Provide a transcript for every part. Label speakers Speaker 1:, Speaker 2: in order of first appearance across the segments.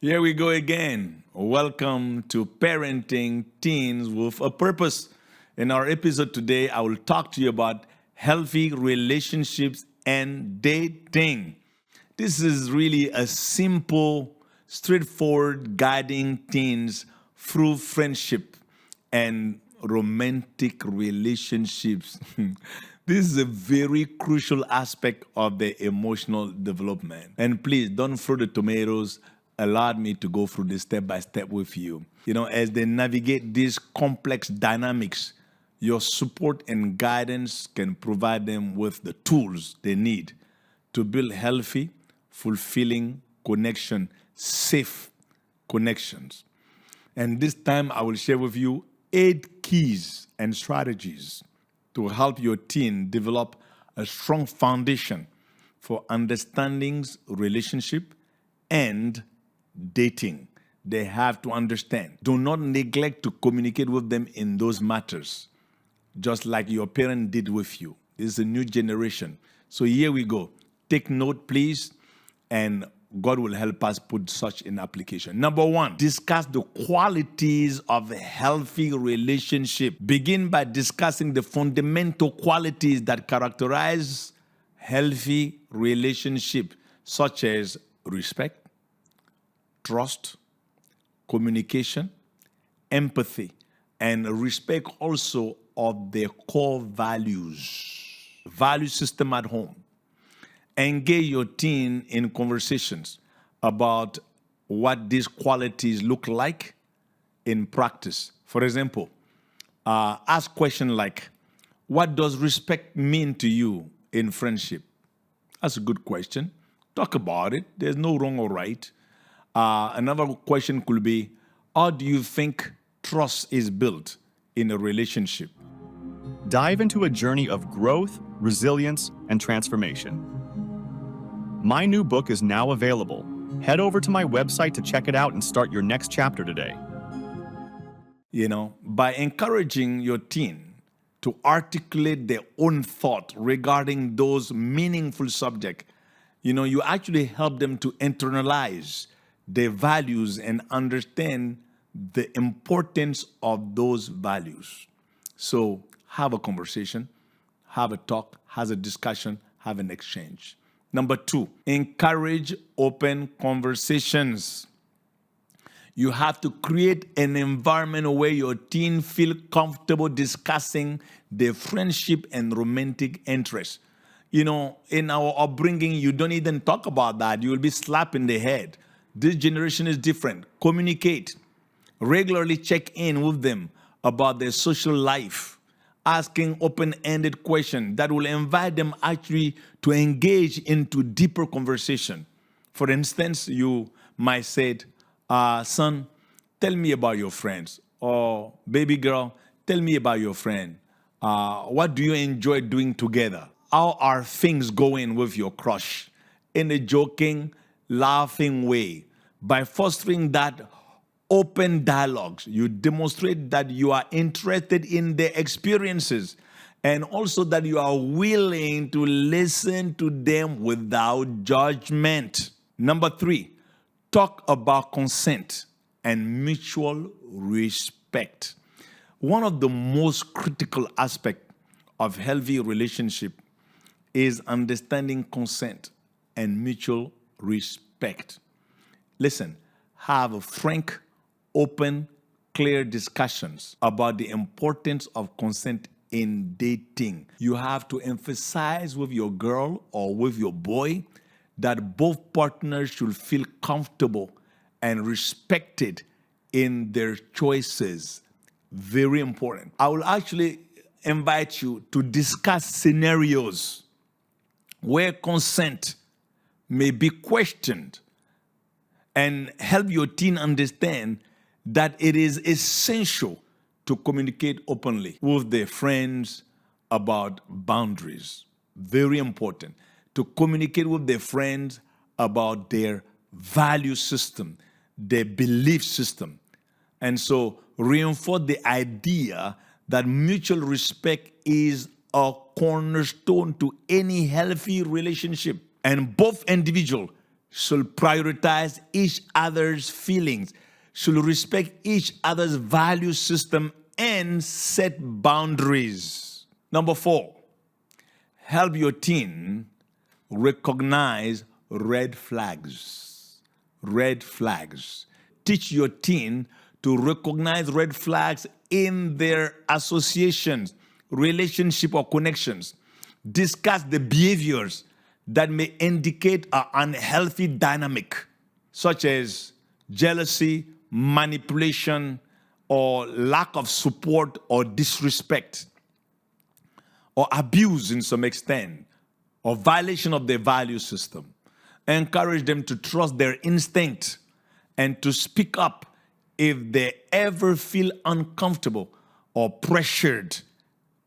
Speaker 1: Here we go again. Welcome to Parenting Teens with a Purpose. In our episode today, I will talk to you about healthy relationships and dating. This is really a simple, straightforward guiding teens through friendship and romantic relationships. This is a very crucial aspect of the emotional development. And please don't throw the tomatoes. Allow me to go through this step by step with you. As they navigate these complex dynamics, your support and guidance can provide them with the tools they need to build healthy, fulfilling connection, safe connections. And this time I will share with you 8 keys and strategies to help your teen develop a strong foundation for understanding relationship and dating. They have to understand. Do not neglect to communicate with them in those matters, just like your parent did with you. This is a new generation. So here we go. Take note, please, and God will help us put such in application. Number 1, discuss the qualities of a healthy relationship. Begin by discussing the fundamental qualities that characterize healthy relationship, such as respect, trust, communication, empathy, and respect also of their core values. Value system at home. Engage your teen in conversations about what these qualities look like in practice. For example, ask questions like, what does respect mean to you in friendship? That's a good question. Talk about it. There's no wrong or right. Another question could be, how do you think trust is built in a relationship?
Speaker 2: Dive into a journey of growth, resilience, and transformation. My new book is now available. Head over to my website to check it out and start your next chapter today.
Speaker 1: By encouraging your teen to articulate their own thought regarding those meaningful subjects, you actually help them to internalize their values and understand the importance of those values. So have a conversation, have a talk, have a discussion, have an exchange. Number 2, encourage open conversations. You have to create an environment where your teen feel comfortable discussing their friendship and romantic interests. In our upbringing, you don't even talk about that. You will be slapped in the head. This generation is different. Communicate. Regularly check in with them about their social life, asking open-ended questions that will invite them actually to engage into deeper conversation. For instance, you might say, son, tell me about your friends. Or, baby girl, tell me about your friend. What do you enjoy doing together? How are things going with your crush? In a joking, laughing way. By fostering that open dialogues, you demonstrate that you are interested in their experiences and also that you are willing to listen to them without judgment. Number 3, talk about consent and mutual respect. One of the most critical aspects of healthy relationship is understanding consent and mutual respect. Listen, have a frank, open, clear discussions about the importance of consent in dating. You have to emphasize with your girl or with your boy that both partners should feel comfortable and respected in their choices. Very important. I will actually invite you to discuss scenarios where consent may be questioned and help your teen understand that it is essential to communicate openly with their friends about boundaries. Very important. To communicate with their friends about their value system, their belief system. And so reinforce the idea that mutual respect is a cornerstone to any healthy relationship. And both individuals should prioritize each other's feelings, should respect each other's value system, and set boundaries. Number 4, help your teen recognize red flags. Red flags. Teach your teen to recognize red flags in their associations, relationship, or connections. Discuss the behaviors that may indicate an unhealthy dynamic, such as jealousy, manipulation, or lack of support or disrespect, or abuse in some extent, or violation of their value system. Encourage them to trust their instinct and to speak up if they ever feel uncomfortable or pressured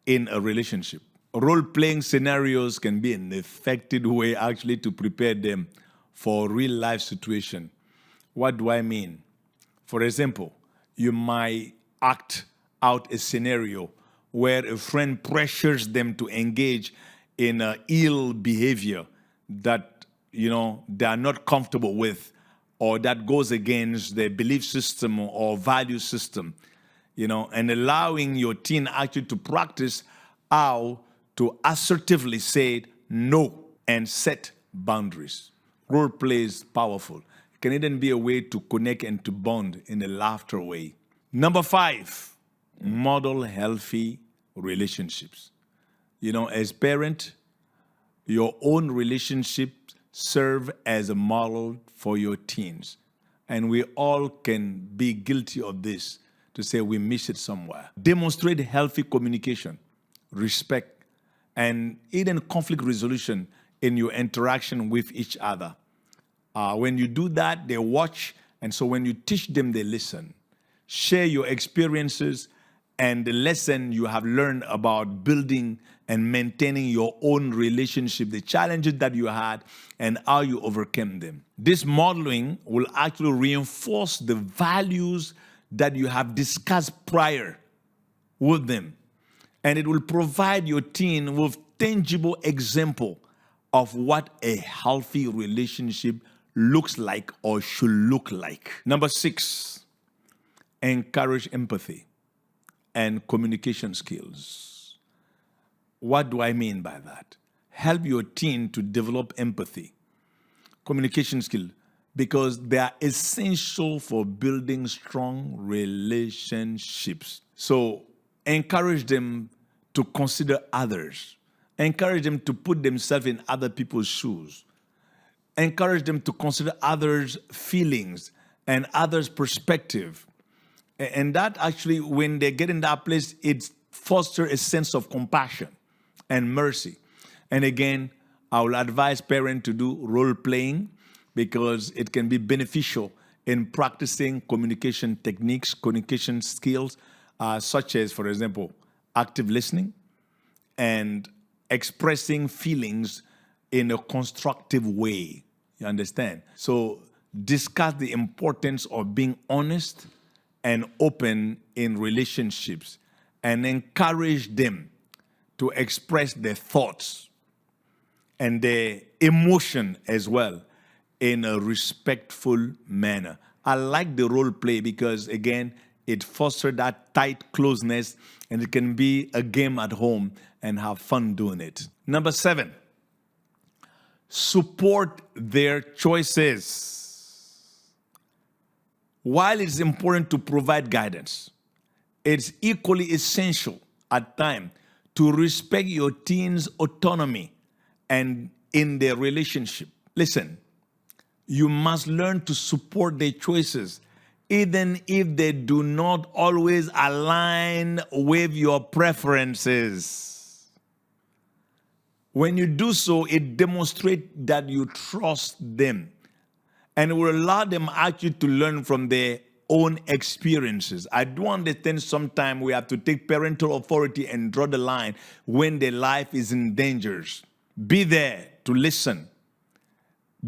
Speaker 1: in a relationship. Role-playing scenarios can be an effective way actually to prepare them for real-life situation. What do I mean? For example, you might act out a scenario where a friend pressures them to engage in ill behavior that they are not comfortable with, or that goes against their belief system or value system, and allowing your teen actually to practice how to assertively say no and set boundaries. Role play is powerful. It can even be a way to connect and to bond in a laughter way. Number 5, model healthy relationships. As parent, your own relationships serve as a model for your teens. And we all can be guilty of this, to say we miss it somewhere. Demonstrate healthy communication, respect, and even conflict resolution in your interaction with each other. When you do that, they watch, and so when you teach them, they listen. Share your experiences and the lesson you have learned about building and maintaining your own relationship, the challenges that you had, and how you overcame them. This modeling will actually reinforce the values that you have discussed prior with them. And it will provide your teen with tangible example of what a healthy relationship looks like or should look like. Number 6, encourage empathy and communication skills. What do I mean by that? Help your teen to develop empathy, communication skill, because they are essential for building strong relationships. So encourage them to consider others. Encourage them to put themselves in other people's shoes. Encourage them to consider others' feelings and others' perspective. And that actually, when they get in that place, it fosters a sense of compassion and mercy. And again, I will advise parents to do role playing because it can be beneficial in practicing communication techniques, communication skills, such as, for example, active listening and expressing feelings in a constructive way. You understand? So discuss the importance of being honest and open in relationships, and encourage them to express their thoughts and their emotion as well in a respectful manner. I like the role play because, again, it fosters that tight closeness, and it can be a game at home and have fun doing it. Number 7, support their choices. While it's important to provide guidance, it's equally essential at times to respect your teen's autonomy and in their relationship. Listen, you must learn to support their choices, even if they do not always align with your preferences. When you do so, it demonstrates that you trust them, and it will allow them actually to learn from their own experiences. I do understand sometimes we have to take parental authority and draw the line when their life is in danger. Be there to listen.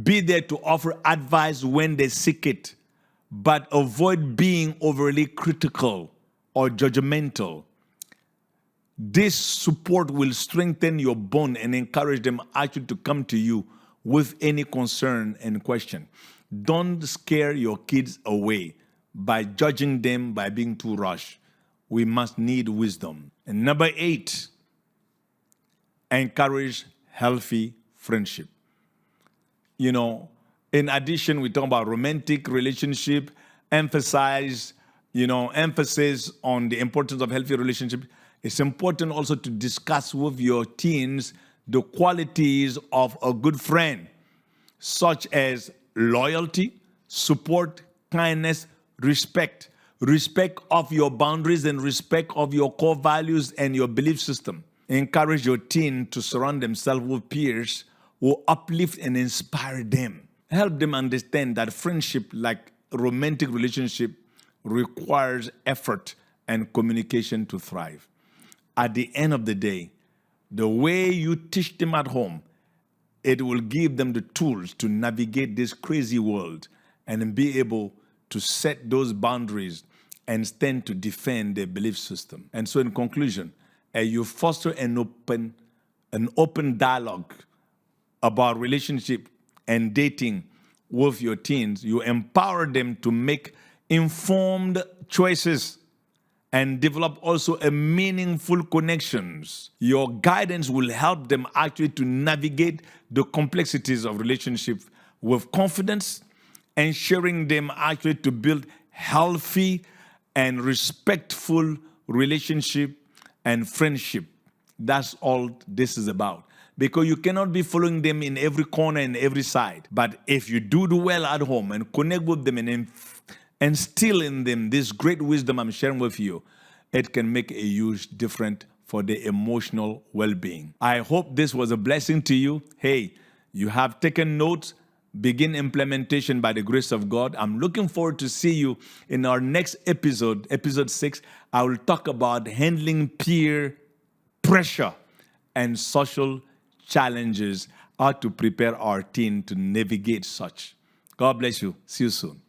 Speaker 1: Be there to offer advice when they seek it, but avoid being overly critical or judgmental. This support will strengthen your bond and encourage them actually to come to you with any concern and question. Don't scare your kids away by judging them by being too rushed. We must need wisdom. And number 8, encourage healthy friendship. You know, in addition, we talk about romantic relationship, emphasis on the importance of healthy relationship. It's important also to discuss with your teens the qualities of a good friend, such as loyalty, support, kindness, respect. Respect of your boundaries and respect of your core values and your belief system. Encourage your teen to surround themselves with peers who uplift and inspire them. Help them understand that friendship, like romantic relationship, requires effort and communication to thrive. At the end of the day, the way you teach them at home, it will give them the tools to navigate this crazy world and be able to set those boundaries and stand to defend their belief system. And so in conclusion, you foster an open dialogue about relationship and dating with your teens. You empower them to make informed choices and develop also a meaningful connections. Your guidance will help them actually to navigate the complexities of relationship with confidence, ensuring them actually to build healthy and respectful relationship and friendship. That's all this is about. Because you cannot be following them in every corner and every side. But if you do well at home and connect with them and instill in them this great wisdom I'm sharing with you, it can make a huge difference for their emotional well-being. I hope this was a blessing to you. Hey, you have taken notes. Begin implementation by the grace of God. I'm looking forward to see you in our next episode, episode 6. I will talk about handling peer pressure and social challenges, how to prepare our teen to navigate such. God bless you. See you soon.